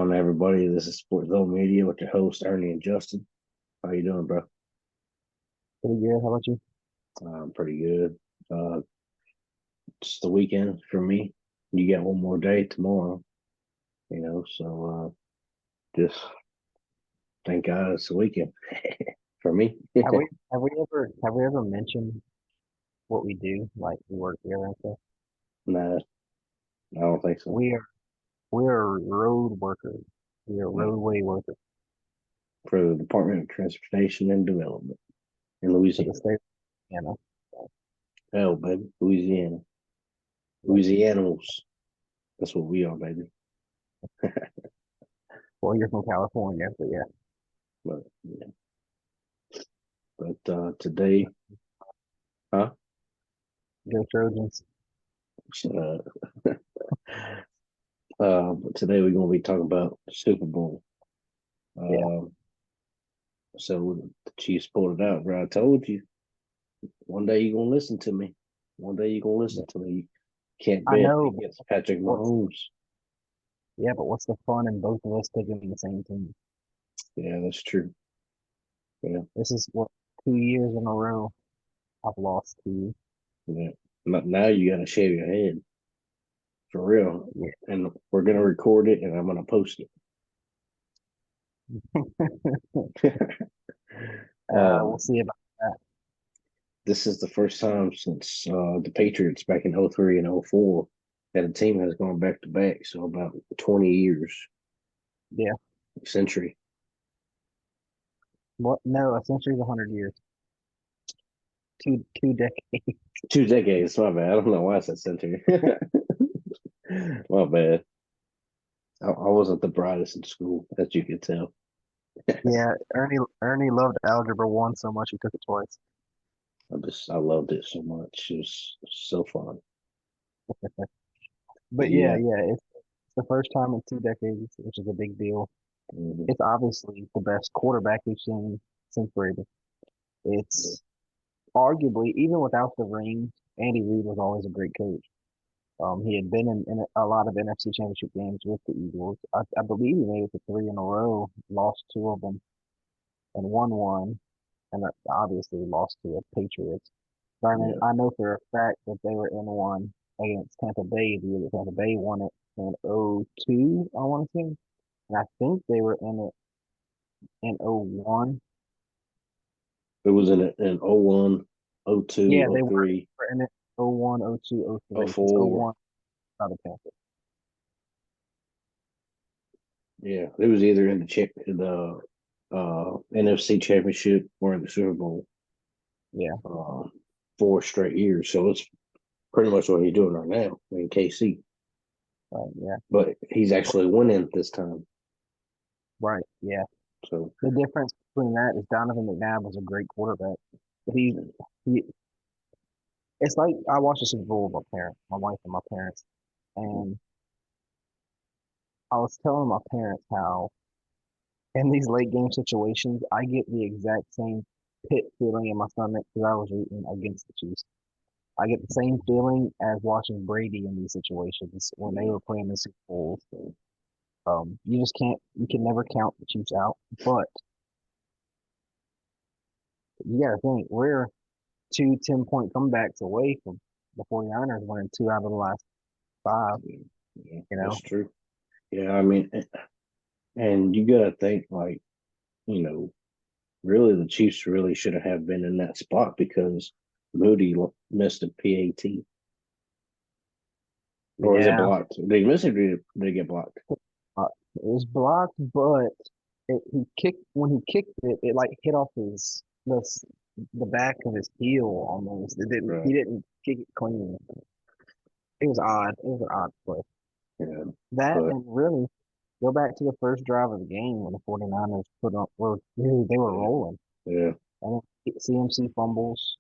on, everybody? This is Sports Zone Media with your hosts Ernie and Justin. How you doing, bro? Pretty good. How about you? I'm pretty good. Uh, it's the weekend for me. You got one more day tomorrow, just thank God it's the weekend for me. Have we ever mentioned what we do? Like we work together and stuff. Nah, I don't think so. We are we are road workers. We are No, roadway workers for the Department of Transportation and Development in for the Louisiana. state of Indiana. Hell, baby, Louisiana, Yep. Louisianals. That's what we are, baby. Well, you're from California, but yeah. But yeah, today, huh? Go Trojans. Uh, but today we're gonna be talking about the Super Bowl. Yeah. Uh, so the Chiefs pulled it out, bro. I told you one day you're gonna listen to me. One day you're gonna listen to me. You can't I bet know, but against Patrick what's Mahomes. what's the fun in both of us picking the same team? Yeah, that's true. Yeah, This is what 2 years in a row I've lost to you. yeah. Now you gotta shave your head for real, Yeah. and we're gonna record it, and I'm gonna post it. We'll um, see about that. this is the first time since the Patriots back in '03 and '04 that a team has gone back to back. So about 20 years, Yeah. century. What? No, essentially 100 years. Two decades. 2 decades, my bad. I don't know why I said century. My bad. I wasn't the brightest in school, as you can tell. Yeah, Ernie loved Algebra 1 so much he took it twice. I loved it so much. It was so fun. But But yeah, yeah, it's the first time in 2 decades, which is a big deal. mhm, It's obviously the best quarterback we've seen since Brady. yeah, It's arguably, even without the ring, Andy Reid was always a great coach. He had been in a lot of NFC Championship games with the Eagles. I believe he made it to three in a row, lost two of them, and won one, and obviously lost to the Patriots. But yeah. I know for a fact that they were in one against Tampa Bay the year that Tampa Bay won it in '02, I want to say. And I think they were in it in '01. It was in '01, '02, Yeah, they '03, were in it '01, '02, '03, because '04. '01 by the Panthers. Yeah, it was either in the NFC Championship or in the Super Bowl. Yeah, Uh, 4 straight years. So it's pretty much what he's doing right now in KC. yeah, But he's actually winning this time. right. Yeah. So The difference between that is Donovan McNabb was a great quarterback. But he it's like I watched the Super Bowl with my parents, my wife and my parents, and I was telling my parents how in these late game situations, I get the exact same pit feeling in my stomach because I was rooting against the Chiefs. I get the same feeling as watching Brady in these situations when they yeah, were playing the Super Bowls. You just can't, you can never count the Chiefs out. But you got to think, we're two 10-point comebacks away from the 49ers winning two out of the last five, yeah, yeah, you know? that's true. Yeah, I mean, and you got to think like you know, really the Chiefs really shouldn't have been in that spot because Moody missed a PAT, or was it Yeah. blocked? Did he miss it? Or did it get blocked? It was blocked, but he kicked when he kicked it, it like hit off the back of his heel almost. It didn't he Right. didn't kick it clean. It was odd. It was an odd play. Yeah, That but and really go back to the first drive of the game when the 49ers put on were dude, they were yeah, rolling. yeah, And then CMC fumbles.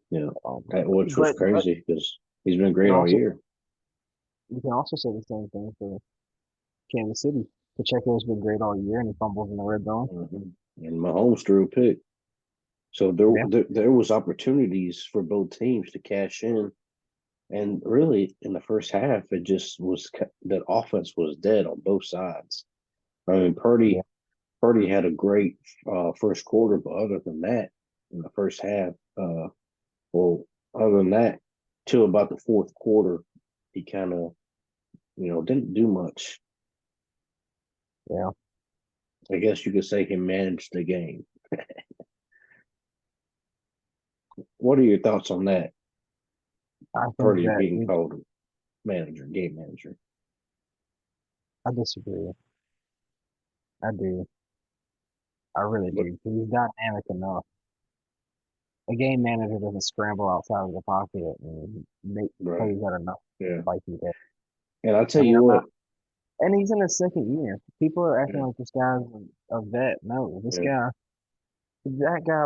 yeah. Um, Which was but crazy because he's been you can great all also year. you can also say the same thing for Kansas City. Pacheco's been great all year and he fumbles in the red zone. Mhm. And Mahomes threw a pick. So Yeah. there was opportunities for both teams to cash in, and really in the first half, it just was the offense was dead on both sides. I mean, Yeah. Purdy had a great first quarter, but other than that, in the first half, well, other than that, till about the fourth quarter, he kind of, didn't do much. Yeah. I guess you could say he managed the game. What are your thoughts on that? I think Purdy that being called manager, game manager. I disagree. I do. I really But do. 'Cause he's dynamic enough. A game manager doesn't scramble outside of the pocket and make right, plays that enough yeah. like he did. And I I tell mean, you I'm what, not, and he's in his second year. People are acting yeah, like this guy's a vet. No, yeah, that guy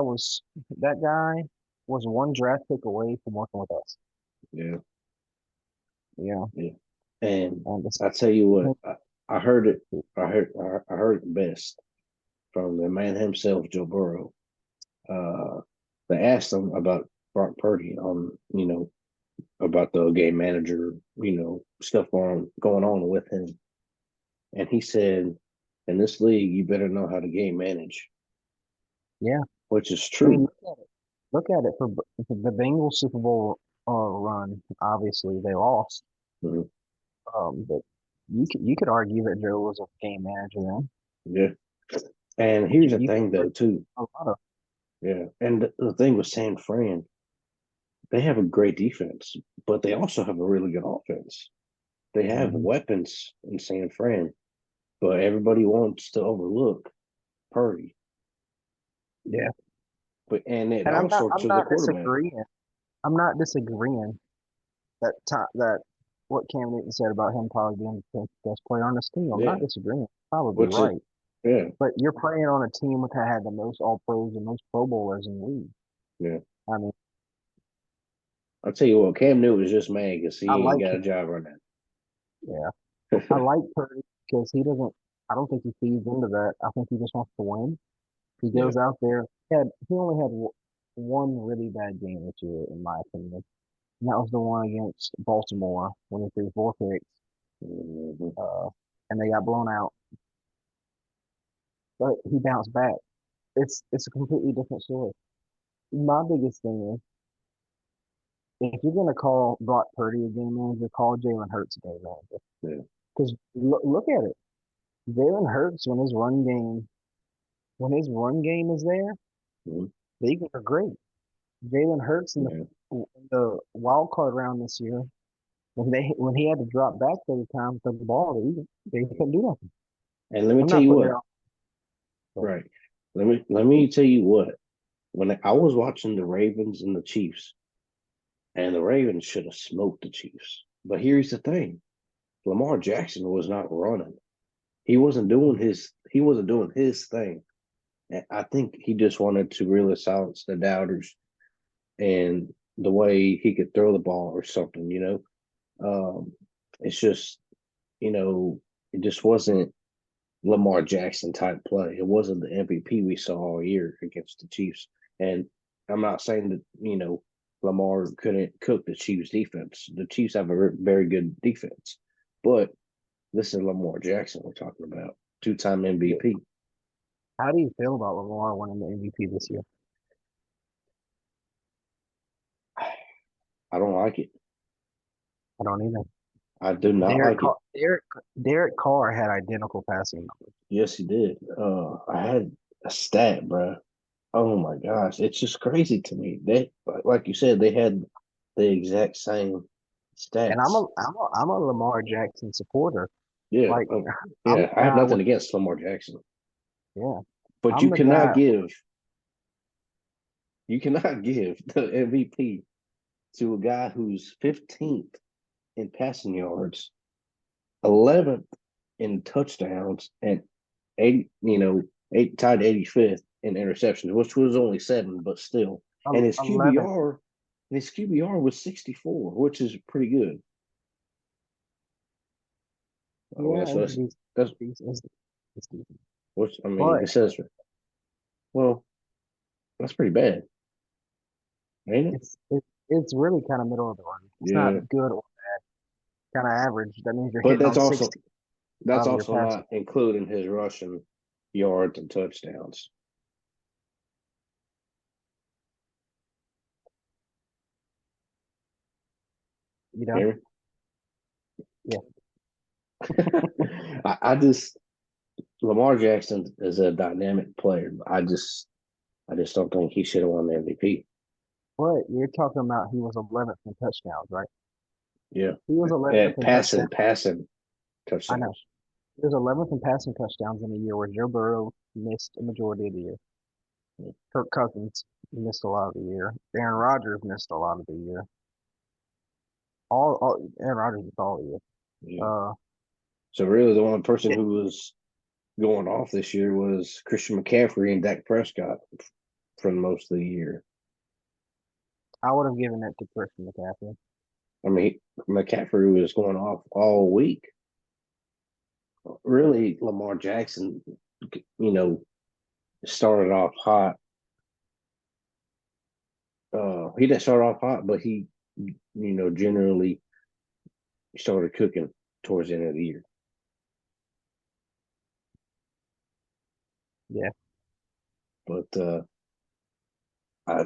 that guy was one draft pick away from working with us. yeah, Yeah, yeah. And and it's, I tell you what, I heard it. I heard it best from the man himself, Joe Burrow. Uh, they asked him about Brock Purdy on, about the game manager, stuff going on with him, and he said, "In this league, you better know how to game manage," yeah. which is I mean, true. look at it for the Bengals Super Bowl run. Obviously, they lost. Mhm. But you could argue that Joe was a game manager then. Yeah, and here's the You thing, could though, too. a lot of Yeah, and the thing with San Fran, they have a great defense, but they also have a really good offense. They have mhm. weapons in San Fran, but everybody wants to overlook Purdy. Yeah. But and it And also I'm to the not quarterback. disagreeing. I'm not disagreeing that what Cam Newton said about him probably being the best player on this team. I'm not Yeah, disagreeing. Probably which is right. yeah, But you're playing on a team that had the most All Pros and most Pro Bowlers in the league. yeah. I mean, I'll tell you what, Cam Newton was just mad because I he ain't like got a him. job right Yeah, I now. like Purdy because he doesn't. I don't think he feeds into that. I think he just wants to win. He Yeah. goes out there. He only had one really bad game this year, in my opinion. And that was the one against Baltimore when he threw four picks, Mhm. uh, and they got blown out. But he bounced back. It's a completely different story. My biggest thing is if you're gonna call Brock Purdy a game manager, call Jalen Hurts a game manager. Yeah. Because look at it, Jalen Hurts when his run game is there, Mhm. the Eagles are great. Jalen Hurts Yeah. in the wild card round this year, when he had to drop back every time for the ball, they couldn't do nothing. And let me I'm tell not you putting it what, on. But right. Let me tell you what. When I was watching the Ravens and the Chiefs, and the Ravens should have smoked the Chiefs. But here's the thing: Lamar Jackson was not running. He wasn't doing his thing. And I think he just wanted to really silence the doubters and the way he could throw the ball or something. It's just, you know, it just wasn't Lamar Jackson type play. It wasn't the MVP we saw all year against the Chiefs. And I'm not saying that, Lamar couldn't cook the Chiefs defense. The Chiefs have a very good defense. But this is Lamar Jackson we're talking about, two-time yeah. MVP. How do you feel about Lamar winning the MVP this year? I don't like it. I don't either. I do not like it. Derek Carr had identical passing numbers. Yes, he did. I had a stat, bro. Oh my gosh, it's just crazy to me. They, like you said, they had the exact same And stats. I'm a Lamar Jackson supporter. Yeah, Like I'm yeah. the I have guy nothing with against Lamar Jackson, yeah. but I'm you the cannot guy. give you cannot give the MVP to a guy who's 15th in passing yards, 11th in touchdowns, and eight tied 85th in interceptions, which was only seven, but still. And his 11. QBR, his QBR was 64, which is pretty good. Well, Yeah, that's what that's it's decent. which I mean. But It says, well, that's pretty bad, ain't it? it's really kind of middle of the road. It's not Yeah, good or kind of average. That means you're but hitting that's on also 60. That's out of your also passing. not including his rushing yards and touchdowns. You know? Hear Yeah. me? I just Lamar Jackson is a dynamic player. I just don't think he should have won the MVP. But you're talking about he was 11th in touchdowns, right? Yeah, He was 11th and in touchdowns. passing I know. touchdowns. He was 11th in passing touchdowns in a year where Joe Burrow missed a majority of the year. Kirk Cousins missed a lot of the year. Aaron Rodgers missed a lot of the year. All Aaron Rodgers missed all the year. Yeah. Uh, So really, the one person yeah, who was going off this year was Christian McCaffrey and Dak Prescott for most of the year. I would have given it to Christian McCaffrey. I mean, McCaffrey was going off all week. Really, Lamar Jackson, started off hot. He didn't start off hot, but he, generally started cooking towards the end of the year. Yeah, But I,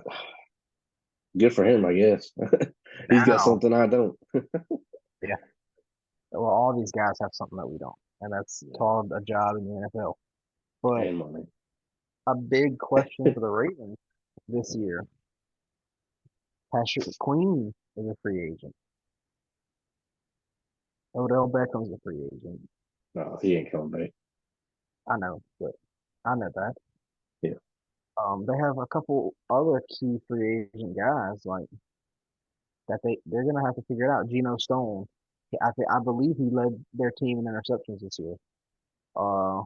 good for him, I guess. He's got now, something I don't. yeah. Well, all these guys have something that we don't, and that's Yeah. called a job in the NFL. But And money. a big question for the Ravens this year: Patrick Queen is a free agent. Odell Beckham's a free agent. No, he ain't coming back. I know, but I know that. Yeah. They have a couple other key free agent guys like that. They're gonna have to figure it out. Geno Stone, I believe he led their team in interceptions this year. Uh,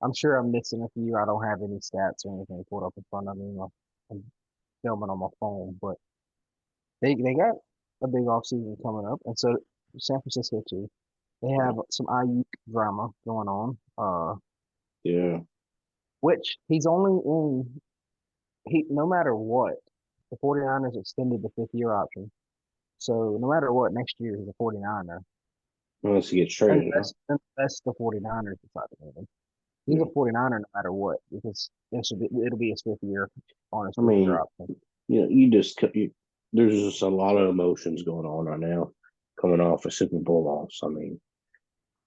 I'm sure I'm missing a few. I don't have any stats or anything pulled up in front of me. I'm filming on my phone, but they got a big offseason coming up, and so San Francisco too. They Yeah. have some IU drama going on. Yeah. Which he's only in he no matter what, the 49ers extended the 5th year option. So no matter what, next year he's a 49er. Unless he gets traded, huh? Unless the 49ers decide to move him. He's Yeah. a 49er no matter what because it'll be his 5th year on his I 5th year mean, option. there's just a lot of emotions going on right now coming off a Super Bowl loss. I mean,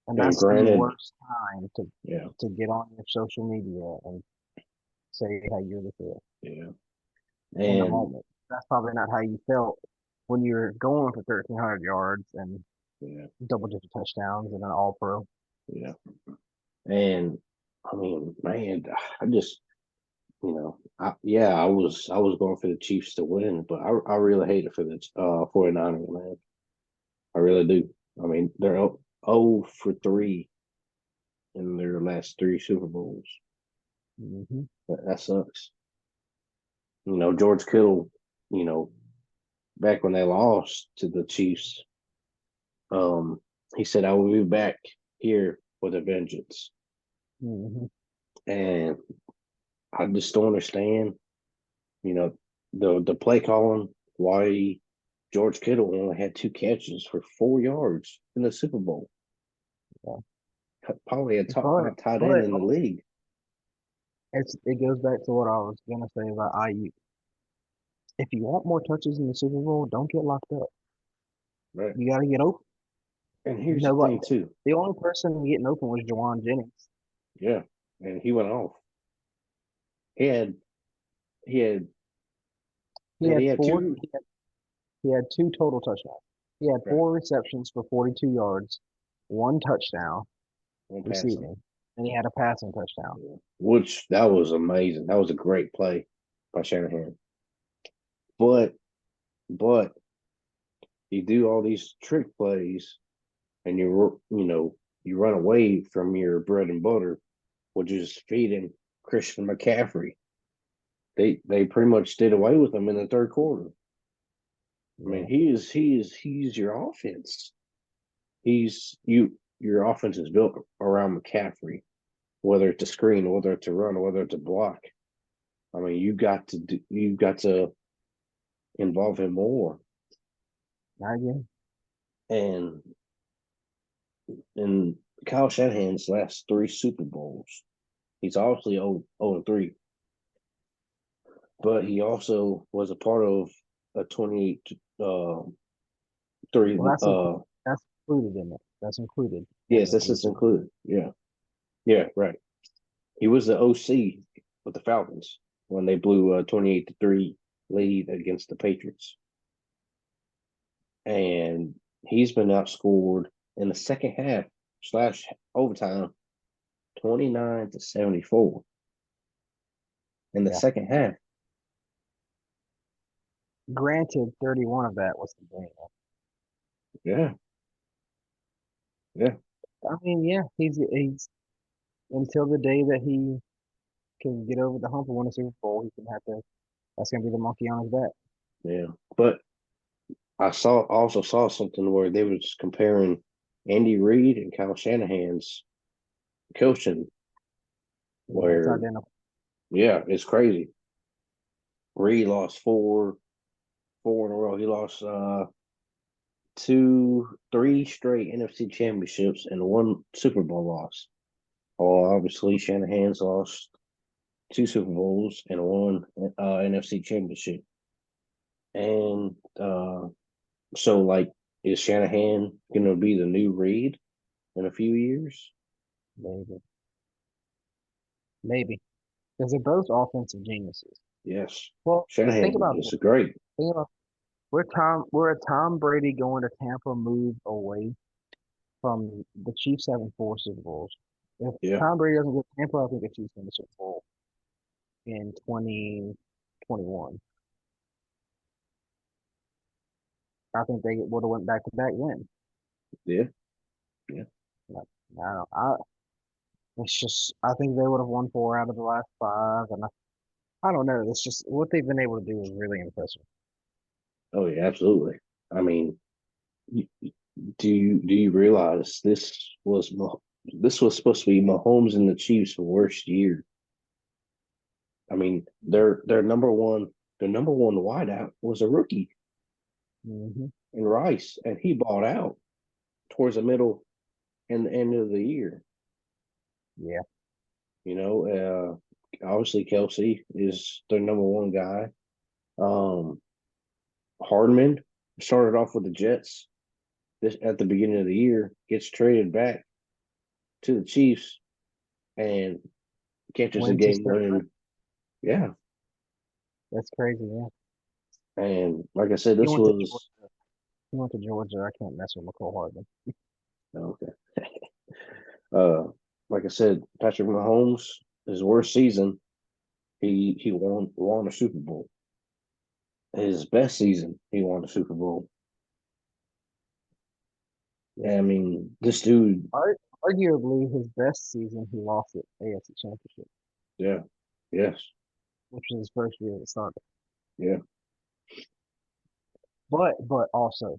And and that's the granted, worst time yeah, to get on your social media and say how you really feel yeah, in the and moment. That's probably not how you felt when you're going for 1,300 yards and yeah, double-digit touchdowns and an All-Pro. yeah, and I mean, man, I just, I was going for the Chiefs to win, but I really hate it for the 49ers, man. I really do. I mean, they're 0 for 3 in their last 3 Super Bowls. Hmm. That sucks. George Kittle, you know, back when they lost to the Chiefs, um, he said, "I will be back here with a vengeance." Hmm. And I just don't understand, you know, the play calling, why George Kittle only had 2 catches for 4 yards in the Super Bowl. Yeah. Probably a top But 5 tight end but in the league. it goes back to what I was gonna say about IU. If you want more touches in the Super Bowl, don't get locked up. Right. You got to get open. And here's the Nobody. thing too. The only person getting open was Jawan Jennings. Yeah. And he went off. He had he had He and had he had four. two He had two total touchdowns. He had right, 4 receptions for 42 yards, 1 touchdown one passing. receiving, and he had a passing touchdown. Yeah. Which that was amazing. That was a great play by Shanahan. But but you do all these trick plays and you run away from your bread and butter, which is feeding Christian McCaffrey. They pretty much did away with him in the third quarter. I mean, Yeah. he's your offense. Your offense is built around McCaffrey, whether it's a screen, whether it's a run, whether it's a block. I mean, you've got to involve him more. I agree. And in Kyle Shanahan's last three Super Bowls. He's obviously 0-3, but he also was a part of a 28 3 Well, that's included in it. That's included in yes, the this three is Super Bowls. included. Yeah. Yeah, right. He was the OC with the Falcons when they blew a 28-3 lead against the Patriots. And he's been outscored in the second half slash overtime 29-74 in the Yeah. second half. Granted, 31 of that was the game. Yeah, yeah, I mean, yeah, he's until the day that he can get over the hump and win a Super Bowl, he's gonna have to. That's gonna be the monkey on his back. yeah. But I also saw something where they were just comparing Andy Reid and Kyle Shanahan's coaching, Yeah, it's where identical. yeah, it's crazy. Reid lost four in a row. He lost three straight NFC championships and one Super Bowl loss. Oh, obviously Shanahan's lost two Super Bowls and one NFC championship. And so like is Shanahan gonna be the new Reid in a few years? Maybe, maybe because they're both offensive geniuses. Yes. Well, think Shanahan about is this. great. Think about we're a Tom Brady going to Tampa move away from the Chiefs having four Super Bowls. If Yeah. Tom Brady doesn't get Tampa, I think the Chiefs win the Super Bowl in 2021. I think they would have went back to back then. Yeah. Yeah. Like, I don't. It's just I think they would have won four out of the last five, and I don't know. It's just what they've been able to do is really impressive. Oh yeah, absolutely. I mean, do you realize this was supposed to be Mahomes and the Chiefs' worst year? I mean, their number one wideout was a rookie Hmm. in Rice, and he bought out towards the middle and the end of the year. Yeah, You know, obviously Kelsey is their number one guy. Um, Hardman started off with the Jets this at the beginning of the year, gets traded back to the Chiefs and catches a wins his game third. winning. Yeah, That's crazy. Yeah, and like I said, he this went to was Georgia. He went to Georgia. I can't mess with McCole Hardman. okay. Uh, like I said, Patrick Mahomes, his worst season, he won a Super Bowl. His best season, he won a Super Bowl. Yeah, And I mean, this dude, Arguably his best season, he lost the AFC Championship, yeah, yes, which was his first year at started. yeah, But also,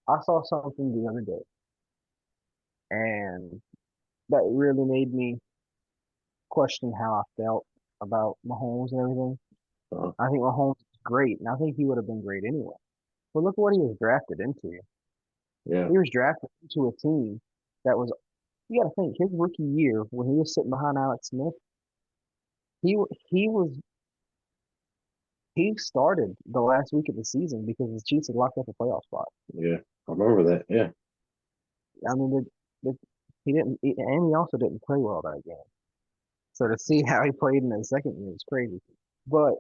I saw something the other day, and that really made me question how I felt about Mahomes and everything. uh, I think Mahomes is great, and I think he would have been great anyway. But look what he was drafted into. yeah, He was drafted into a team that was, you got to think, his rookie year when he was sitting behind Alex Smith, he was he started the last week of the season because the Chiefs had locked up a playoff spot. yeah. I remember that. Yeah, I mean, he didn't, and he also didn't play well that game. So to see how he played in the second year is crazy. But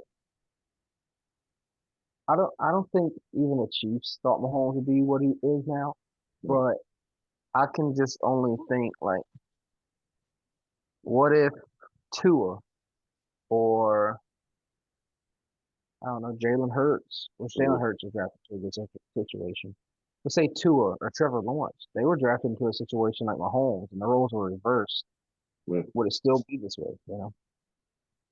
I don't think even the Chiefs thought Mahomes would be what he is now. But I can just only think like, what if Tua or I don't know Jalen Hurts, which Jalen Ooh, Hurts was drafted to this situation. Let's say Tua or Trevor Lawrence, they were drafted into a situation like Mahomes, and the roles were reversed. yeah, Would it still be this way? You know,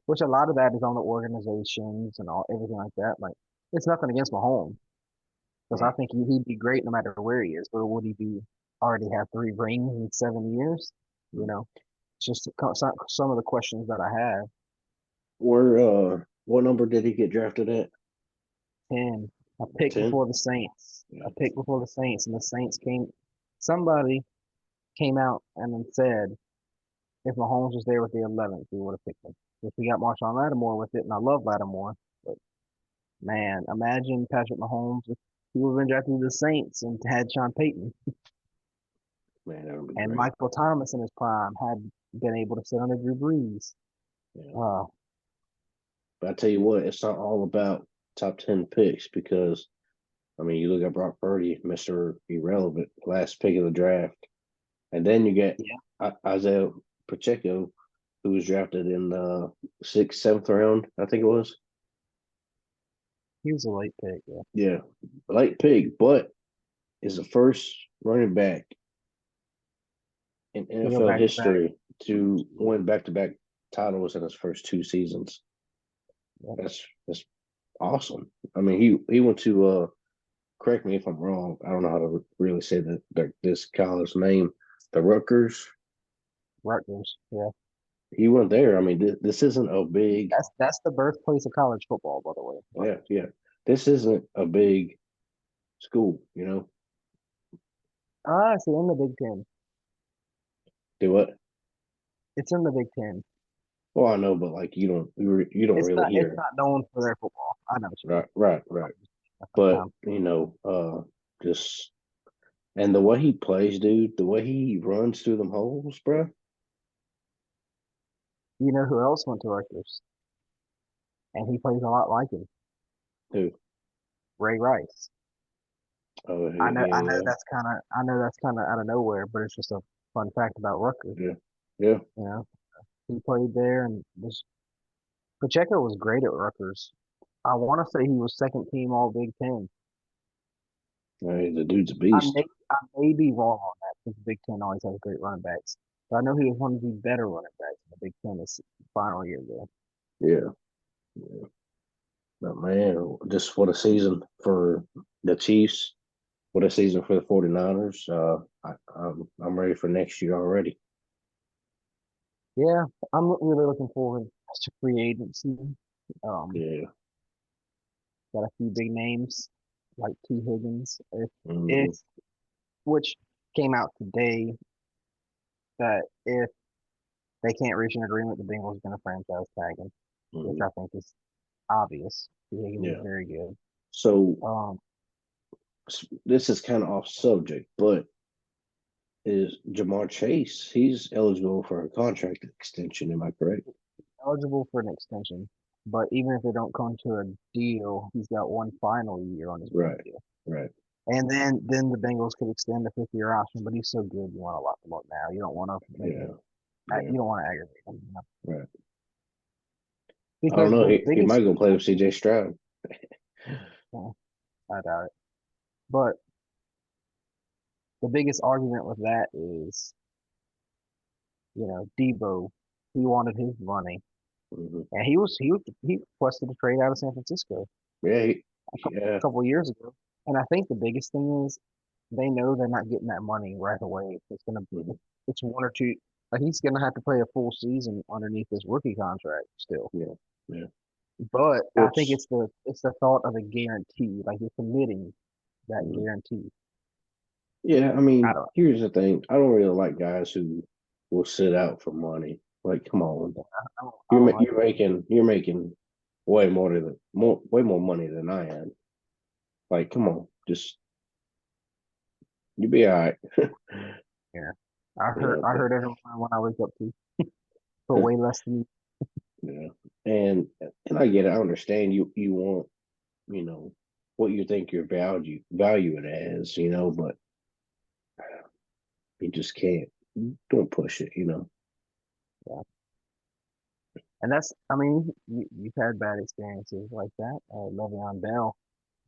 which a lot of that is on the organizations and all everything like that. Like, it's nothing against Mahomes because I right. think he'd be great no matter where he is. But would he be already have three rings in 7 years? You know, it's just some of the questions that I have. Where what number did he get drafted at? 10, a pick 10? before the Saints, Yeah. a pick before the Saints, and the Saints came. Somebody, came out and then said if Mahomes was there with the 11th, we would have picked him. If we got Marshawn Lattimore with it, and I love Lattimore, but man, imagine Patrick Mahomes if he would have been drafted to the Saints and had Sean Payton. Man, that would be And great. Michael Thomas in his prime had been able to sit under Drew Brees. Yeah. Uh, But I tell you what, it's not all about top 10 picks because, I mean, you look at Brock Purdy, Mr. Irrelevant, last pick of the draft. And then you get yeah, Isaiah Pacheco, who was drafted in the sixth, seventh round, I think it was. he was a late pick. Yeah, Yeah, late pick, but is the first running back in to go NFL back to back. history to win back-to-back titles in his first two seasons. Yeah. That's awesome. I mean, he went to correct me if I'm wrong. I don't know how to really say this college name, the Rutgers. Rutgers. Yeah, He went there. I mean, this isn't a big. that's the birthplace of college football, by the way. Yeah, Rutgers. yeah. This isn't a big school, you know. Ah, it's in the Big Ten. Do what? It's in the Big Ten. Well, I know, but like you don't really It's hear. not known for their football. I know what you mean. Right, right, right. The first But time. just and the way he plays, dude, the way he runs through them holes, bro. You know who else went to Rutgers? And he plays a lot like him. Who? Ray Rice. Oh, yeah, I know that's kind of out of nowhere, but it's just a fun fact about Rutgers. yeah, yeah. You know, he played there, and this Pacheco was great at Rutgers. I want to say he was second team All Big Ten. The dude's a I beast. may I may be wrong on that because the Big Ten always has great running backs. But I know he was one of the better running backs in the Big Ten this final year there. Yeah, yeah. But man, just what a season for the Chiefs. What a season for the 49ers. I'm ready for next year already. Yeah, I'm really looking forward to free agency. Um, Yeah. got a few big names like T. Higgins, if Hmm. which came out today that if they can't reach an agreement, the Bengals are going to franchise tag him, which Hmm. I think is obvious. T. Higgins is Yeah. very good. So Um, this is kind of off subject, but is Jamar Chase? He's eligible for a contract extension. Am I correct? eligible for an extension, but even if they don't come to a deal, he's got one final year on his rookie Right. deal. Right. And then the Bengals could extend the 5th year option, but he's so good you want to lock him up now. You don't want to make Yeah. him Yeah. you don't want to aggravate him, you know? Right. I don't Because know. the He biggest might go play with CJ Stroud. well, I doubt it. But the biggest argument with that is, Debo, he wanted his money. Hmm. And he requested a trade out of San Francisco Yeah. a Yeah. couple of years ago. And I think the biggest thing is they know they're not getting that money right away. Hmm. It's one or two. Like he's gonna have to play a full season underneath his rookie contract still. Yeah. Yeah. But I think Which, it's the thought of a guarantee, like you're committing that mhm. guarantee. Yeah. I I mean, don't here's the thing. I don't really like guys who will sit out for money. Like, come on. I don't like You're making way more money than I am. Like, come on, just you be all right. yeah. I But heard everyone when I wake up to for way less than me. yeah, and I get it. I understand you want you know what you think your value it as, but you just can't. Don't push it. Yeah. And that's I mean, you've had bad experiences like that. Le'Veon Bell,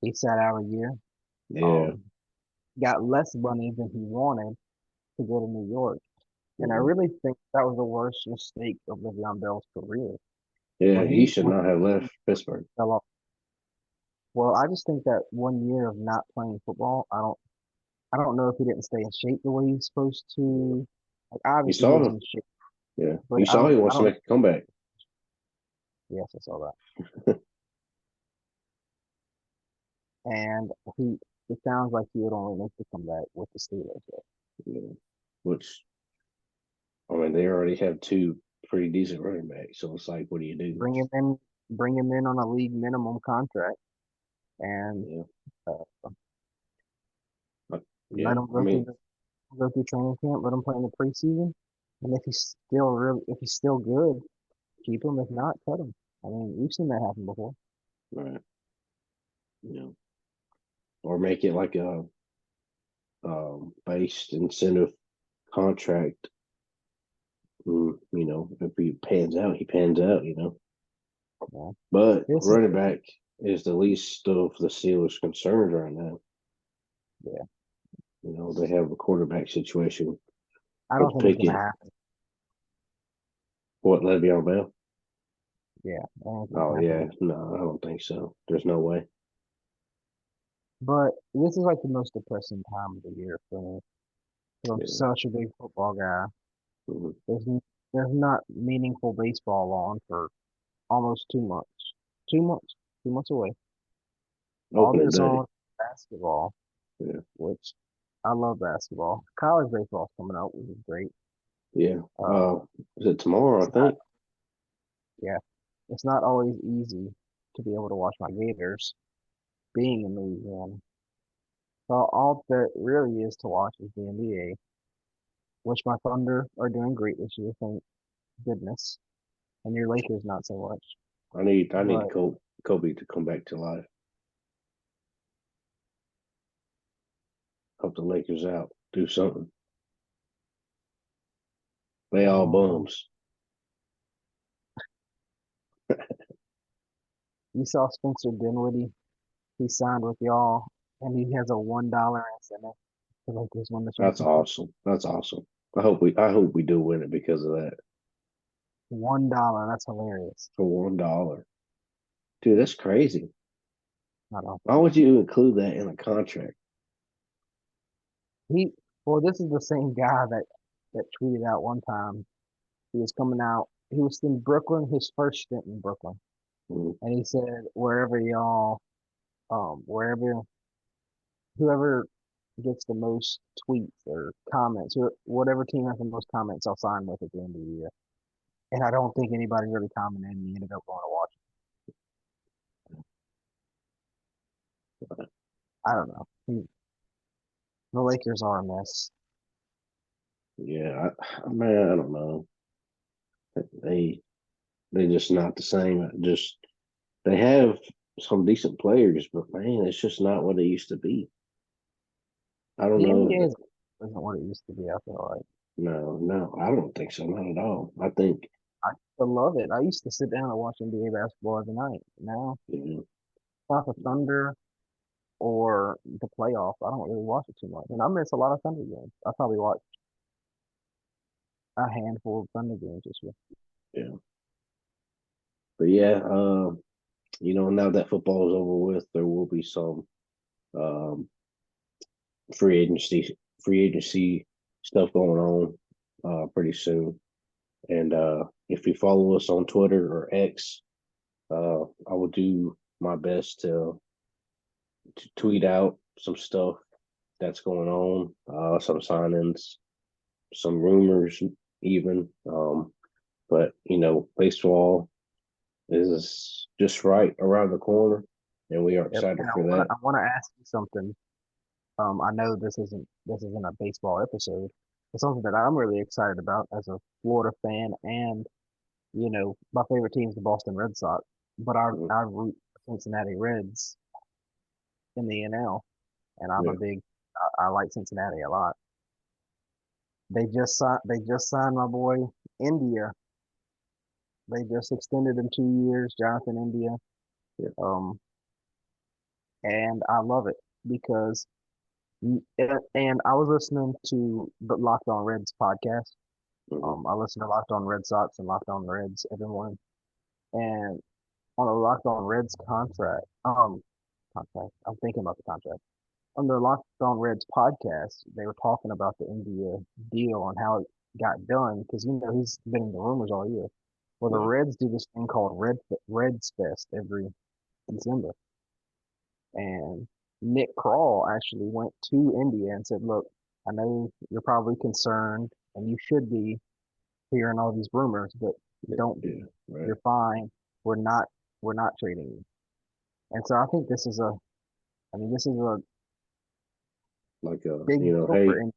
he sat out a year, Yeah. um, got less money than he wanted to go to New York. And I Mhm. really think that was the worst mistake of Le'Veon Bell's career Yeah, when he he should when not have left Pittsburgh. fell off. Well, I just think that one year of not playing football, I don't know if he didn't stay in shape the way he's supposed to. Like You obviously he saw was him. in shape, Yeah, but you saw he I wants to don't. make a comeback. Yes, I saw that. And he it sounds like he would only make the comeback with the Steelers. Yeah. which I mean they already have two pretty decent running backs. So it's like, what do you do? Bring him in, bring him in on a league minimum contract, and Yeah, uh, yeah. let him I mean, go through training camp. Let him play in the preseason, and if he's still good, keep him. If not, cut him. I mean, we've seen that happen before. right, you know, or make it like a based incentive contract. You know, if he pans out, he pans out. You know, Yeah. but This is running back is the least of the Steelers' concerns right now. yeah. You know, they have a quarterback situation I don't with think it's gonna Pickett. happen. What, Le'Veon Bell? Yeah, I don't think it's Oh gonna happen. yeah, no, I don't think so. There's no way. But this is like the most depressing time of the year for me. 'Cause I'm Yeah, such a big football guy. mhm. There's there's not meaningful baseball on for almost 2 months. 2 months. 2 months away. All Opening that's day. on basketball, Yeah, which I love basketball. College baseball's coming out, which is great. yeah. Uh, Is it tomorrow? I it's not, think. yeah, it's not always easy to be able to watch my Gators being in Louisiana. So all that really is to watch is the NBA, which my Thunder are doing great this year, thank goodness, and your Lakers not so much. I need But Kobe to come back to life. Help the Lakers out. Do something. They all um, bums. you saw Spencer Dinwiddie. He signed with y'all, and he has a $1 incentive. The Lakers won the That's championship. awesome. That's awesome. I hope we do win it because of that. $1. That's hilarious. For $1. Dude, that's crazy. I don't. Why would you include that in a contract? He well, this is the same guy that tweeted out one time. He was coming out. He was in Brooklyn, his first stint in Brooklyn, Mm, and he said, wherever whoever gets the most tweets or comments, or whatever team has the most comments, I'll sign with at the end of the year. And I don't think anybody really commented, and he ended up going to watch it. I don't know. The Lakers are a mess. yeah, man, I don't know. They they just not the same. Just they have some decent players, but man, it's just not what it used to be. I don't The know. NBA isn't what it used to be. I feel like No, no, I don't think so. Not at all. I think, I used to love it. I used to sit down and watch NBA basketball every night. Now, you know, not the Thunder or the playoffs. I don't really watch it too much, and I miss a lot of Thunder games. I probably watch a handful of Thunder games this year. yeah. But yeah, now that football is over with, there will be some um free agency free agency stuff going on pretty soon. And if you follow us on Twitter or X, I will do my best to tweet out some stuff that's going on, some signings, some rumors, even. But baseball is just right around the corner, and we are Yep. excited And I for want to that. I want to ask you something. I know this isn't a baseball episode, but something that I'm really excited about as a Florida fan, and my favorite team is the Boston Red Sox, but Mhm. I root for Cincinnati Reds in the NL, and Yeah, I like Cincinnati a lot. They just signed my boy India. They just extended him 2 years, Jonathan India. yeah, Um, and I love it because and I was listening to the Locked On Reds podcast. mhm, I listen to Locked On Red Sox and Locked On Reds every morning. And on the Locked On Reds contract, I'm thinking about the contract. On the Locked On Reds podcast, they were talking about the India deal and how it got done because he's been in the rumors all year. Well, the yeah, Reds do this thing called Reds Fest every December, and Nick Kroll actually went to India and said, "Look, I know you're probably concerned, and you should be hearing all these rumors, but don't Yeah, be. right. You're fine. We're not we're not trading you. And so I think this is a Like big deal for hey, him.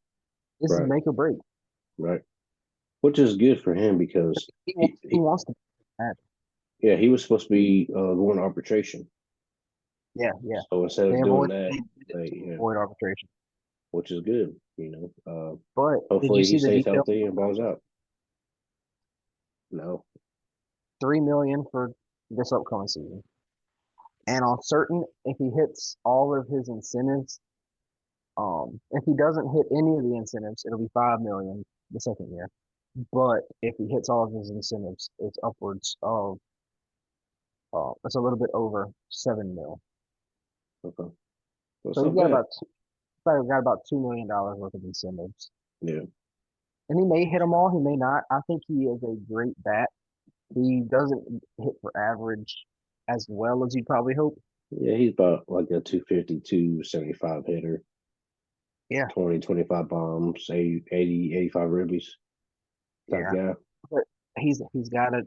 This is right, make or break. right. Which is good for him because He wants to. yeah, he was supposed to be going to arbitration. Yeah, yeah. So instead They of doing avoid that, they did it they to avoid arbitration. which is good. But did you Hopefully he see the stays detail? healthy and balls out. No, 3 million for this upcoming season. And on certain, if he hits all of his incentives, if he doesn't hit any of the incentives, it'll be 5 million the second year. But if he hits all of his incentives, it's upwards of it's a little bit over 7 mil. okay, well, it's So he's not got bad. about $2 million worth of incentives, Yeah, and he may hit them all. He may not. I think he is a great bat. He doesn't hit for average as well as you'd probably hope. yeah, he's about like a 250, 275 hitter, Yeah, 20, 25 bombs, 80, 80, 85 ribbies type yeah. guy. But he's got a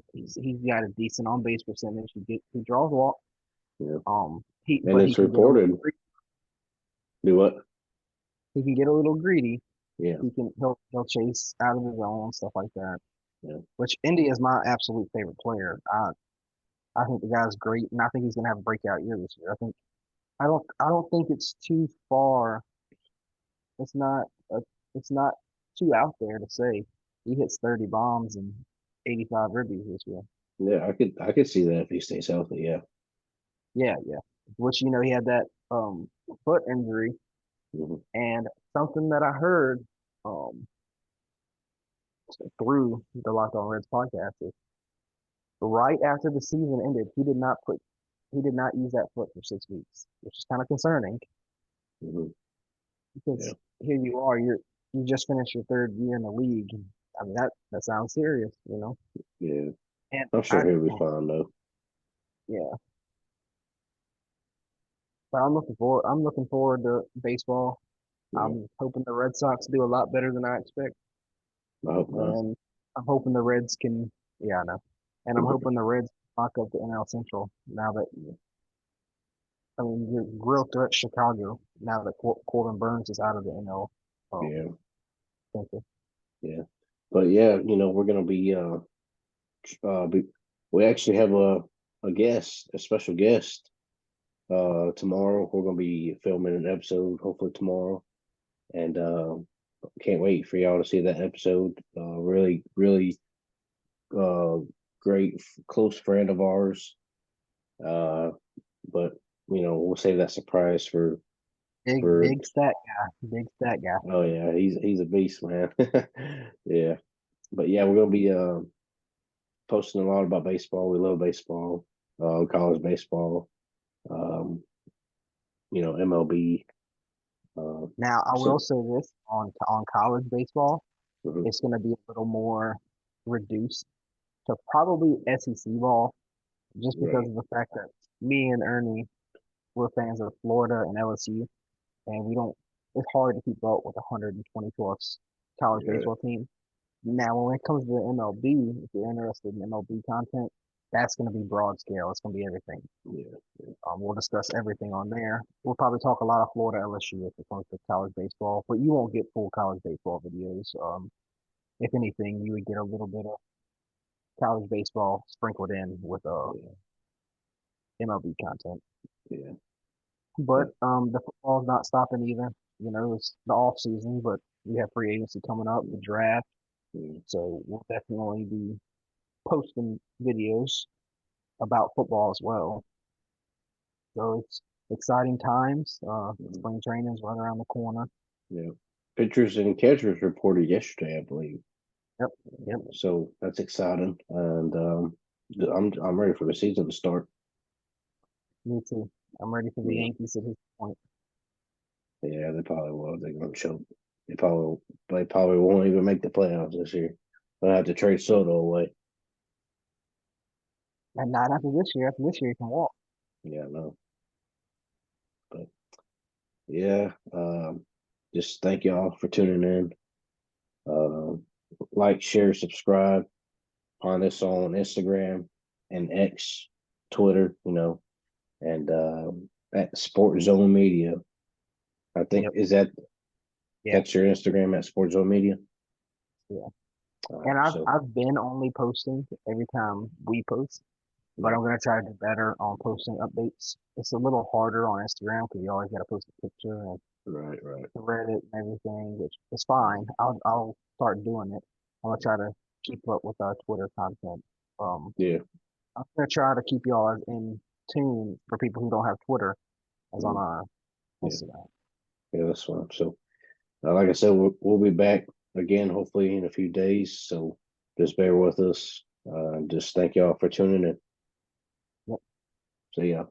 decent on base percentage. He draws walk. Yeah, and But he it's can get a little reported. Do what? he can get a little greedy. Yeah, He'll chase out of his zone, stuff like that. yeah, Which Indy is my absolute favorite player. I think the guy's great, and I think he's gonna have a breakout year this year. I don't think it's too far. It's not a, it's not too out there to say he hits 30 bombs and 85 ribbies this year. yeah. I could see that if he stays healthy. Yeah. Yeah, yeah. Which he had that foot injury, Hmm. and something that I heard um through the Locked On Reds podcast is right after the season ended, he did not use that foot for 6 weeks, which is kind of concerning Hmm. Yeah, because here you are, you just finished your third year in the league. I mean that sounds serious. yeah. And I'm I sure he'll be fine though. yeah, but I'm looking forward to baseball. Yeah, I'm hoping the Red Sox do a lot better than I expect, I hope not. and I'm hoping the Reds can. Yeah, I know, and I'm hoping the Reds lock up the NL Central now that I mean you're real threat Chicago now that Corbin Burns is out of the NL Yeah, Central. yeah. But yeah, we're gonna be be, we actually have a guest, a special guest. Tomorrow we're gonna be filming an episode, hopefully tomorrow, and can't wait for y'all to see that episode. Really, really uh, great, close friend of ours. Uh, but we'll save that surprise for. Big stat guy. Oh yeah, he's a beast, man. Yeah, but yeah, we're gonna be posting a lot about baseball. We love baseball, college baseball, um, MLB. Uh, Now I will so say this on college baseball, mhm, it's going to be a little more reduced to probably SEC ball, just because right, of the fact that me and Ernie we're fans of Florida and LSU, and we don't. It's hard to keep up with 120 plus college yeah, baseball team. Now, when it comes to the MLB, if you're interested in MLB content, that's going to be broad scale. It's going to be everything. yeah, yeah, We'll discuss everything on there. We'll probably talk a lot of Florida LSU if it comes to college baseball, but you won't get full college baseball videos. If anything, you would get a little bit of college baseball sprinkled in with MLB content. yeah, But but the football's not stopping either. It's the off season, but we have free agency coming up, the draft. yeah, So we'll definitely be posting videos about football as well. So it's exciting times. mhm, Spring training is right around the corner. yeah. Pitchers and catchers reported yesterday, I believe. Yep, yep. So that's exciting, and I'm ready for the season to start. Me too. I'm ready for the Yeah, Yankees at this point. yeah, they probably will. They're gonna choke. They probably won't even make the playoffs this year. They'll have to trade Soto away. And not after this year. After this year, you can walk. Yeah, no, but yeah. just thank y'all for tuning in. Like, share, subscribe. Find us on Instagram and X, Twitter, and at Sport Zone Media. I think Yep. is that Yeah. that's your Instagram at Sport Zone Media. Yeah. All And right, I've so I've been only posting every time we post, but I'm gonna try to do better on posting updates. It's a little harder on Instagram because you always gotta post a picture and right, Reddit and everything, which is fine. I'll start doing it. I'm gonna try to keep up with our Twitter content. yeah, I'm gonna try to keep y'all as in tune for people who don't have Twitter as on mm, our yeah, Instagram. yeah, that's fine. So, like I said, we'll be back again, hopefully in a few days. So, just bear with us. Just thank y'all for tuning in. Yep. See ya.